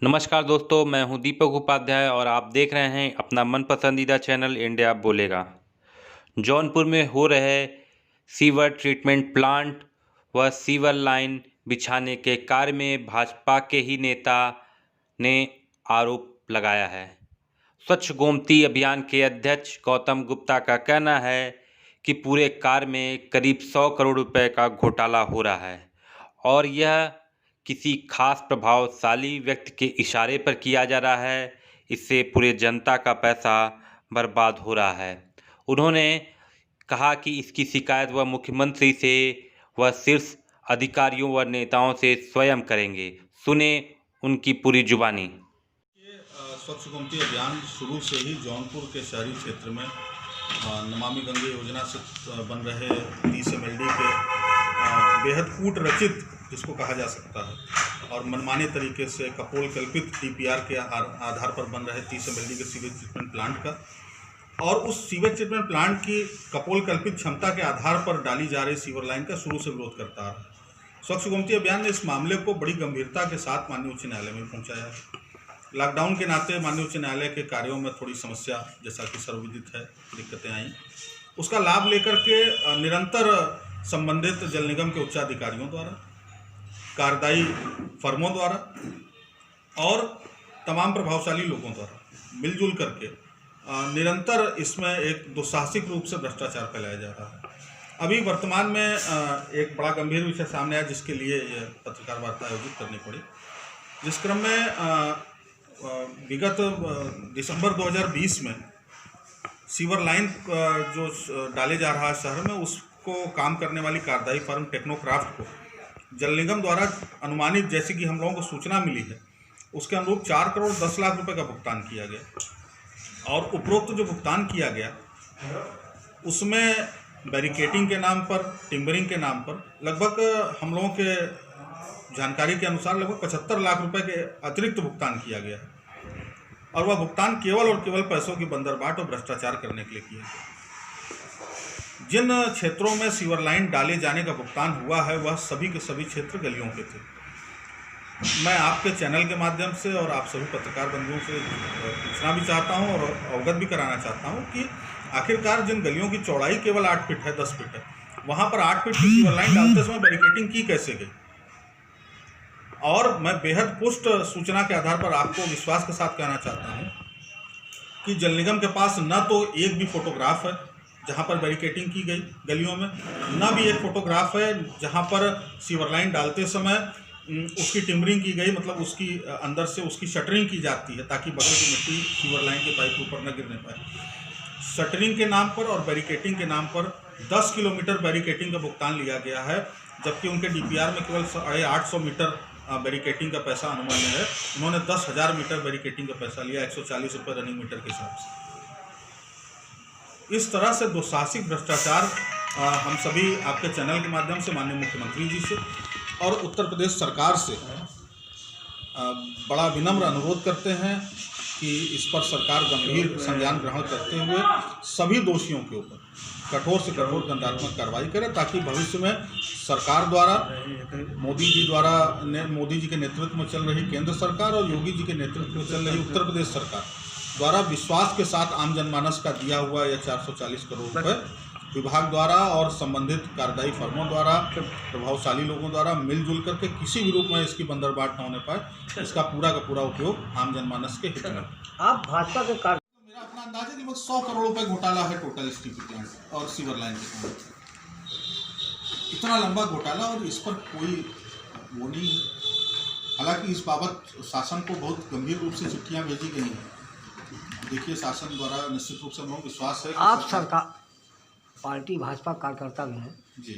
नमस्कार दोस्तों, मैं हूं दीपक उपाध्याय और आप देख रहे हैं अपना मन पसंदीदा चैनल इंडिया बोलेगा। जौनपुर में हो रहे सीवर ट्रीटमेंट प्लांट व सीवर लाइन बिछाने के कार्य में भाजपा के ही नेता ने आरोप लगाया है। स्वच्छ गोमती अभियान के अध्यक्ष गौतम गुप्ता का कहना है कि पूरे कार्य में करीब 100 करोड़ रुपए का घोटाला हो रहा है और यह किसी खास प्रभावशाली व्यक्ति के इशारे पर किया जा रहा है। इससे पूरे जनता का पैसा बर्बाद हो रहा है। उन्होंने कहा कि इसकी शिकायत वह मुख्यमंत्री से व शीर्ष अधिकारियों व नेताओं से स्वयं करेंगे। सुने उनकी पूरी जुबानी। स्वच्छ गोमती अभियान शुरू से ही जौनपुर के शहरी क्षेत्र में नमामि गंगे योजना से बन रहे 30 MLD के बेहद कूट रचित जिसको कहा जा सकता है और मनमाने तरीके से कपोल कल्पित DPR के आधार पर बन रहे 30 MLD के सीवेज ट्रीटमेंट प्लांट का और उस सीवेज ट्रीटमेंट प्लांट की कपोल कल्पित क्षमता के आधार पर डाली जा रही सीवर लाइन का शुरू से विरोध करता है। स्वच्छ गोमती अभियान ने इस मामले को बड़ी गंभीरता के साथ माननीय उच्च न्यायालय में पहुँचाया है। लॉकडाउन के नाते माननीय उच्च न्यायालय के कार्यों में थोड़ी समस्या, जैसा कि सर्वविदित है, दिक्कतें आई। उसका लाभ लेकर के निरंतर संबंधित जल निगम के उच्चाधिकारियों द्वारा, कार्यदायी फर्मों द्वारा और तमाम प्रभावशाली लोगों द्वारा मिलजुल करके निरंतर इसमें एक दुस्साहसिक रूप से भ्रष्टाचार फैलाया जा रहा है। अभी वर्तमान में एक बड़ा गंभीर विषय सामने आया जिसके लिए पत्रकार वार्ता आयोजित करनी पड़ी, जिस क्रम में विगत दिसंबर 2020 में सीवर लाइन जो डाले जा रहा है शहर में, उसको काम करने वाली कार्यदायी फर्म टेक्नोक्राफ्ट को जल निगम द्वारा अनुमानित, जैसे कि हम लोगों को सूचना मिली है, उसके अनुरूप 4 करोड़ 10 लाख रुपए का भुगतान किया गया और उपरोक्त जो भुगतान किया गया उसमें बैरिकेटिंग के नाम पर, टिम्बरिंग के नाम पर लगभग हम लोगों के जानकारी के अनुसार लगभग 75 लाख रुपए के अतिरिक्त भुगतान किया गया है और वह भुगतान केवल और केवल पैसों की बंदरबाट और भ्रष्टाचार करने के लिए किया गया। जिन क्षेत्रों में सीवर लाइन डाले जाने का भुगतान हुआ है वह सभी के सभी क्षेत्र गलियों के थे। मैं आपके चैनल के माध्यम से और आप सभी पत्रकार बंधुओं से पूछना भी चाहता हूं और अवगत भी कराना चाहता हूं कि आखिरकार जिन गलियों की चौड़ाई केवल 8 फीट है, 10 फीट है, वहां पर 8 फीट की सीवर लाइन डालते समय बैरिकेटिंग की कैसे गई? और मैं बेहद पुष्ट सूचना के आधार पर आपको विश्वास के साथ कहना चाहता हूं कि जल निगम के पास न तो एक भी फोटोग्राफ है जहां पर बैरिकेटिंग की गई गलियों में, न भी एक फोटोग्राफ है जहां पर सीवर लाइन डालते समय उसकी टिम्बरिंग की गई, मतलब उसकी अंदर से उसकी शटरिंग की जाती है ताकि बगल की मिट्टी सीवर लाइन के पाइप के ऊपर न गिरने पाए। शटरिंग के नाम पर और बैरिकेटिंग के नाम पर 10 किलोमीटर बैरिकेटिंग का भुगतान लिया गया है, जबकि उनके DPR में केवल 850 मीटर बैरिकेटिंग का पैसा अनुमान्य है। उन्होंने 10,000 मीटर बैरिकेटिंग का पैसा लिया 140 रुपये रनिंग मीटर के हिसाब से। इस तरह से दुस्साहसिक भ्रष्टाचार हम सभी आपके चैनल के माध्यम से माननीय मुख्यमंत्री जी से और उत्तर प्रदेश सरकार से बड़ा विनम्र अनुरोध करते हैं कि इस पर सरकार गंभीर संज्ञान ग्रहण करते हुए सभी दोषियों के ऊपर कठोर से कठोर दंडात्मक कार्रवाई करे, ताकि भविष्य में सरकार द्वारा मोदी जी के नेतृत्व में चल रही केंद्र सरकार और योगी जी के नेतृत्व में चल रही उत्तर प्रदेश सरकार द्वारा विश्वास के साथ आम जनमानस का दिया हुआ यह 440 करोड़ रुपये विभाग द्वारा और संबंधित कार्यदायी फर्मों द्वारा, प्रभावशाली लोगों द्वारा मिलजुल करके किसी भी रूप में इसकी बंदरबाट न होने पाए, इसका पूरा का पूरा उपयोग आम जनमानस के हित में। आप भाजपा के मेरा अपना अंदाजा है कि 100 करोड़ रुपए घोटाला है टोटल स्टीपी प्लांट और सीवर लाइन के प्लांट। इतना लंबा घोटाला और इस पर कोई वो नहीं है। हालांकि इस बाबत शासन को बहुत गंभीर रूप से चिट्ठियां भेजी गई हैं। देखिए, शासन द्वारा निश्चित रूप से बहुत विश्वास है। आप सरकार पार्टी भाजपा कार्यकर्ता भी हैं जी,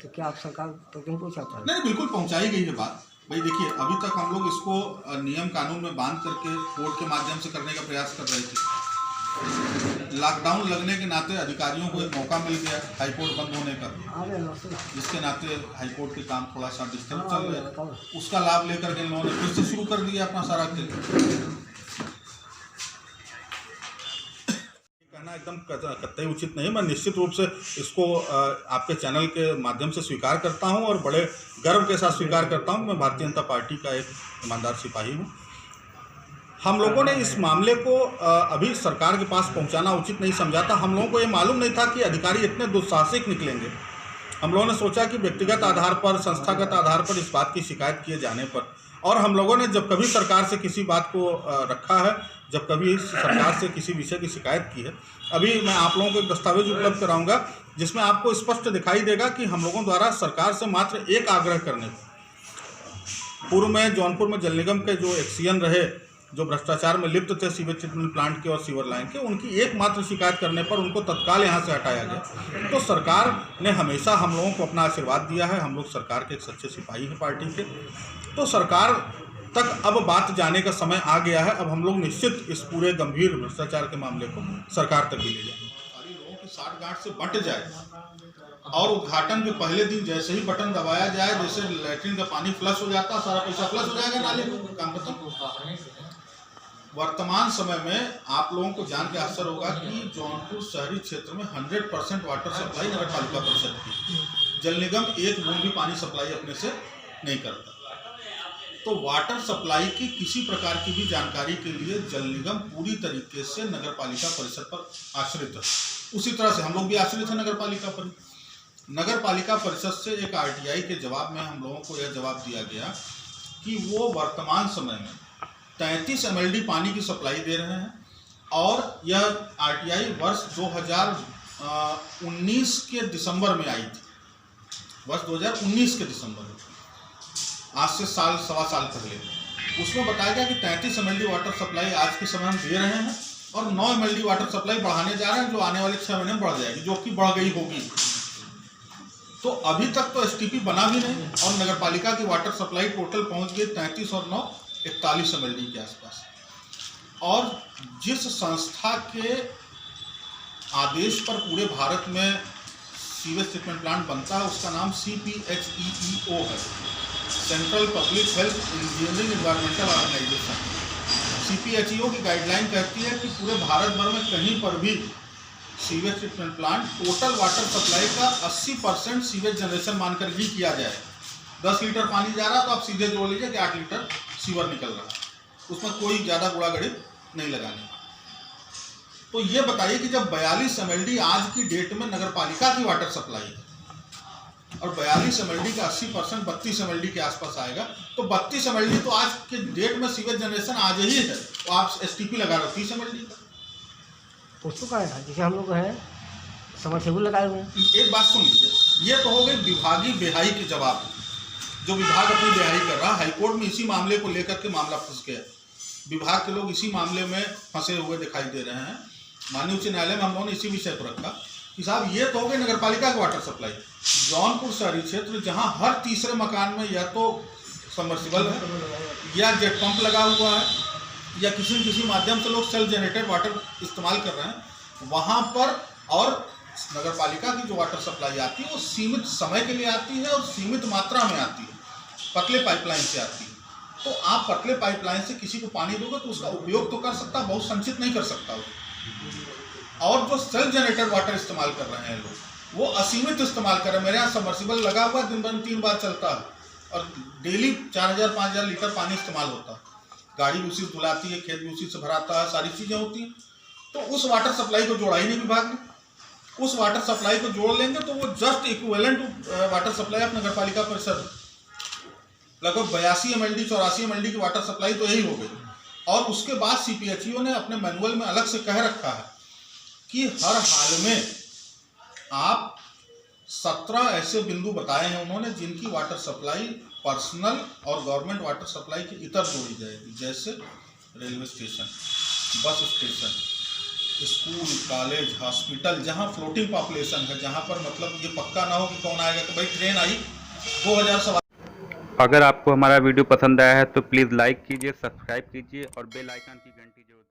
तो क्या आप सरकार तो कहीं पहुँचाता है? नहीं, बिल्कुल पहुंचाई गई है बात। भाई देखिए, अभी तक हम लोग इसको नियम कानून में बांध करके कोर्ट के माध्यम से करने का प्रयास कर रहे थे। लॉकडाउन लगने के नाते अधिकारियों को एक मौका मिल गया हाईकोर्ट बंद होने का, जिसके नाते हाईकोर्ट के काम थोड़ा सा डिस्टर्ब चल रहा है। उसका लाभ लेकर के इन लोगों ने फिर से शुरू कर दिया अपना सारा खेल। कहना एकदम कतई उचित नहीं है। मैं निश्चित रूप से इसको आपके चैनल के माध्यम से स्वीकार करता हूं और बड़े गर्व के साथ स्वीकार करता हूं। मैं भारतीय जनता पार्टी का एक ईमानदार सिपाही हूं हम लोगों ने इस मामले को अभी सरकार के पास पहुंचाना उचित नहीं समझा था। हम लोगों को ये मालूम नहीं था कि अधिकारी इतने दुस्साहसिक निकलेंगे। हम लोगों ने सोचा कि व्यक्तिगत आधार पर, संस्थागत आधार पर इस बात की शिकायत किए जाने पर, और हम लोगों ने जब कभी सरकार से किसी बात को रखा है, जब कभी सरकार से किसी विषय की शिकायत की है, अभी मैं आप लोगों को एक दस्तावेज उपलब्ध कराऊंगा जिसमें आपको स्पष्ट दिखाई देगा कि हम लोगों द्वारा सरकार से मात्र एक आग्रह करने को, पूर्व में जौनपुर में जल निगम के जो एक्सीएन रहे, जो भ्रष्टाचार में लिप्त थे सीवेज ट्रीटमेंट प्लांट के और सीवर लाइन के, उनकी एकमात्र शिकायत करने पर उनको तत्काल यहाँ से हटाया गया। तो सरकार ने हमेशा हम लोगों को अपना आशीर्वाद दिया है। हम लोग सरकार के एक सच्चे सिपाही हैं पार्टी के। तो सरकार तक अब बात जाने का समय आ गया है। अब हम लोग निश्चित इस पूरे गंभीर भ्रष्टाचार के मामले को सरकार तक भी ले जाएंगे। सारी लोगों की साठगांठ से बंट जाए और उद्घाटन के पहले दिन जैसे ही बटन दबाया जाए, जैसे लैट्रिन का पानी फ्लश हो जाता, सारा पैसा फ्लश हो जाएगा नाले में, काम खत्म। वर्तमान समय में आप लोगों को जान के आश्चर्य होगा कि जौनपुर शहरी क्षेत्र में 100% वाटर सप्लाई नगर पालिका परिषद की। जल निगम एक बूंद भी पानी सप्लाई अपने से नहीं करता। तो वाटर सप्लाई की किसी प्रकार की भी जानकारी के लिए जल निगम पूरी तरीके से नगर पालिका परिषद पर आश्रित है। उसी तरह से हम लोग भी आश्रित हैं नगर पालिका पर। नगर पालिका परिषद से एक आरटीआई के जवाब में हम लोगों को यह जवाब दिया गया कि वो वर्तमान समय में 33 MLD पानी की सप्लाई दे रहे हैं, और यह आरटीआई वर्ष 2019 के दिसंबर में आई थी। वर्ष 2019 के दिसंबर में, आज से सवा साल पहले, उसमें बताया गया कि 33 MLD वाटर सप्लाई आज के समय हम दे रहे हैं और 9 MLD वाटर सप्लाई बढ़ाने जा रहे हैं, जो आने वाले 6 महीने में बढ़ जाएगी, जो कि बढ़ गई होगी। तो अभी तक तो एसटीपी बना भी नहीं और नगर पालिका की वाटर सप्लाई टोटल पहुंच गई 33 और 9 41 MLD के आसपास। और जिस संस्था के आदेश पर पूरे भारत में सीवेज ट्रीटमेंट प्लांट बनता है, उसका नाम CPHEEO है, central public health engineering environmental organisation. CPHEO की गाइडलाइन कहती है कि पूरे भारत भर में कहीं पर भी sewage treatment plant total water supply का 80% सीवेज जनरेशन मानकर ही किया जाए। 10 लीटर पानी जा रहा तो आप सीधे जोड़ लीजिए कि 8 लीटर सीवर निकल रहा है, उसमें कोई ज़्यादा गुड़ा गणित नहीं लगाने। तो ये बताइए कि जब 42 MLD आज की डेट में नगर पालिका की वाटर सप्लाई है और 42 MLD का 80% 32 MLD के आसपास आएगा, तो 32 MLD तो आज के डेट में सीवेज जनरेशन आज ही है, तो आप STP लगा रहे हो 30 MLD का। उसको का है जैसे हम लोग है समरसेबुल लगाए हुए हैं। एक बात सुन लीजिए, ये तो हो गई विभागीय बेहाई के जवाब, जो विभाग अपनी बेहाई कर रहा है। हाईकोर्ट में इसी मामले को लेकर के मामला फंस गया, विभाग के लोग इसी मामले में फंसे हुए दिखाई दे रहे हैं। माननीय उच्च न्यायालय में हम लोगों ने इसी विषय पर रखा कि साहब ये तो हो गई नगर पालिका की वाटर सप्लाई। जौनपुर शहरी क्षेत्र जहाँ हर तीसरे मकान में या तो सबमर्सिबल है या जेट पंप लगा हुआ है या किसी माध्यम से लोग सेल्फ जनरेटेड वाटर इस्तेमाल कर रहे हैं, वहाँ पर और नगर पालिका की जो वाटर सप्लाई आती है वो सीमित समय के लिए आती है और सीमित मात्रा में आती है, पतले पाइपलाइन से आती है। तो आप पतले पाइपलाइन से किसी को पानी दोगे तो उसका उपयोग तो कर सकता, बहुत संचित नहीं कर सकता। और जो सेल्फ जनरेटेड वाटर इस्तेमाल कर रहे हैं लोग, वो असीमित इस्तेमाल कर रहे हैं। मेरे यहाँ सबमर्सिबल लगा हुआ है, दिन भर में 3 बार चलता है और डेली 4000-5000 लीटर पानी इस्तेमाल होता है। गाड़ी भी उसी से धुलाती है, खेत भी उसी से भराता है, सारी चीज़ें होती हैं। तो उस वाटर सप्लाई को जोड़ा ही नहीं विभाग ने। उस वाटर सप्लाई को जोड़ लेंगे तो वो just equivalent water supply of नगर पालिका परिषद, लगभग 82 MLD 84 MLD की वाटर सप्लाई तो यही हो गई। और उसके बाद CPHEO ने अपने मैनुअल में अलग से कह रखा है कि हर हाल में आप 17 ऐसे बिंदु बताए हैं उन्होंने जिनकी वाटर सप्लाई पर्सनल और गवर्नमेंट वाटर सप्लाई के इतर जोड़ी जाएगी, जैसे railway station, bus station, school, college, hospital, जहां फ्लोटिंग पॉपुलेशन है, जहां पर मतलब ये पक्का ना हो कि कौन आएगा, तो भाई ट्रेन आई 2000 सवारी। अगर आपको हमारा वीडियो पसंद आया है तो प्लीज़ लाइक कीजिए, सब्सक्राइब कीजिए और बेल आइकन की घंटी जरूर